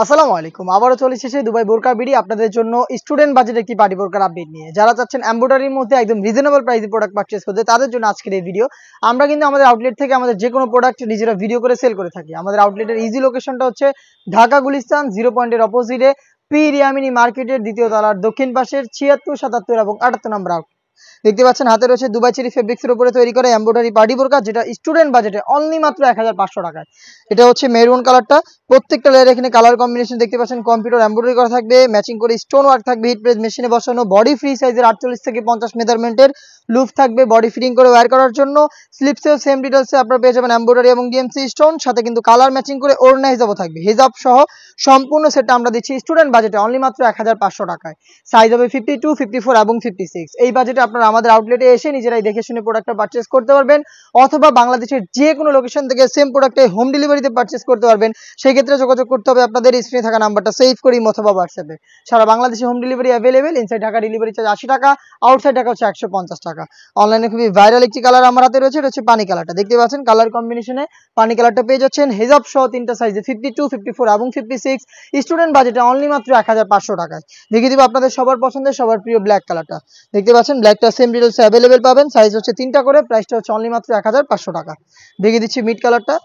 আসসালামু আলাইকুম। আবারও চলে এসেছে দুবাই বোরকা বিডি আপনাদের জন্য স্টুডেন্ট বাজেটে একটি পার্টি বোরকার আপডেট নিয়ে। যারা চাচ্ছেন এমব্রয়ডারির মধ্যে একদম রিজনেবল প্রাইসে প্রোডাক্ট পারচেজ করতে তাদের জন্য আজকের এই ভিডিও। আমরা কিন্তু আমাদের আউটলেট থেকে আমাদের যে কোনো প্রোডাক্ট নিজেরা ভিডিও করে সেল করে থাকি। আমাদের আউটলেটের ইজি লোকেশনটা হচ্ছে ঢাকা গুলিস্তান 0 পয়েন্টের অপোজিটে পি রিয়ামিনি মার্কেটের দ্বিতীয় তলার দক্ষিণ পাশের 76, 77 এবং 78 নম্বর আউটলেট। দেখতে পাচ্ছেন হাতে রয়েছে দুবাই চেরি ফেব্রিক্সের উপরে তৈরি করা এমব্রয়ডারি পার্টি বোরকা, যেটা স্টুডেন্ট বাজেটে অনলি মাত্র 1500 টাকায়। এটা হচ্ছে মেরুন কালারটা। প্রত্যেকটা লেয়ারে এখানে কালার কম্বিনেশন দেখতে পাচ্ছেন কম্পিউটার এমব্রয়ডারি করা থাকবে, ম্যাচিং করে স্টোন ওয়ার্ক থাকবে, হিট প্রেস মেশিনে বসানো, বডি ফ্রি সাইজের 48 থেকে 50 মেজারমেন্টের লুপ থাকবে বডি ফিটিং করে ওয়্যার করার জন্য। স্লিপসেও সেম ডিটেলসে আপনারা পেয়ে যাবেন এমব্রয়ডারি এবং ডিএমসি স্টোন, সাথে কিন্তু কালার ম্যাচিং করে ওড়না হিসাবও থাকবে। হিজাব সহ সম্পূর্ণ সেটটা আমরা দিচ্ছি স্টুডেন্ট বাজেটে অনলি মাত্র 1500 টাকায়। সাইজ হবে 52, 54 এবং 56। এই বাজেটে আপনারা আমাদের আউটলেটে এসে নিজেরাই দেখে শুনে প্রোডাক্টটা পারচেজ করতে পারবেন, অথবা বাংলাদেশের যে কোনো লোকেশন থেকে সেম প্রোডাক্টে হোম ডেলিভারিতে পারচেজ করতে পারবেন। সেই ক্ষেত্রে যোগাযোগ করতে হবে আপনাদের স্ক্রিনে থাকা নাম্বারটা সেভ করি অথবা হোয়াটসঅ্যাপে। সারা বাংলাদেশে home delivery available. Inside Dhaka delivery charge 80 টাকা, আউটসাইড ঢাকা হচ্ছে 150 টাকা। অনলাইনে খুবই ভাইরাল একটি কালার আমার হাতে রয়েছে, এটা হচ্ছে পানি কালারটা। দেখতে পাচ্ছেন কালার কম্বিনেশনে পানি কালারটা পেয়ে যাচ্ছেন হিজাব সহ তিনটা সাইজে 52, 54 এবং 56। স্টুডেন্ট বাজেটে অনলি মাত্র 1500 টাকায়। দেখিয়ে দিব আপনাদের সবার পছন্দের সবার প্রিয় ব্ল্যাক কালারটা। দেখতে পাচ্ছেন ব্ল্যাকটা সেম ডিটেলসে অ্যাভেলেবেল পাবেন, সাইজ হচ্ছে তিনটা করে, প্রাইসটা হচ্ছে অনলি মাত্র 1500 টাকা। দেখিয়ে দিচ্ছি মিড কালারটা।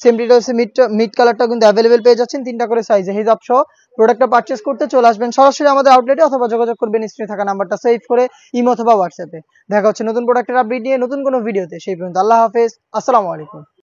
সেম ডিটেলসে মিড কালারটা কিন্তু অ্যাভেলেবেল পেয়ে যাচ্ছেন তিনটা করে সাইজে। হিজাব সহ প্রোডাক্টটা পারচেজ করতে চলে আসবেন সরাসরি আমাদের আউটলেটে, অথবা যোগাযোগ করবেন স্ক্রিনে থাকা নাম্বারটা সেভ করে ইমো অথবা হোয়াটসঅ্যাপে। দেখা হচ্ছে নতুন প্রোডাক্টের আপডেট নিয়ে নতুন কোনো ভিডিওতে। সেই পর্যন্ত আল্লাহ হাফেজ, আসসালামু আলাইকুম।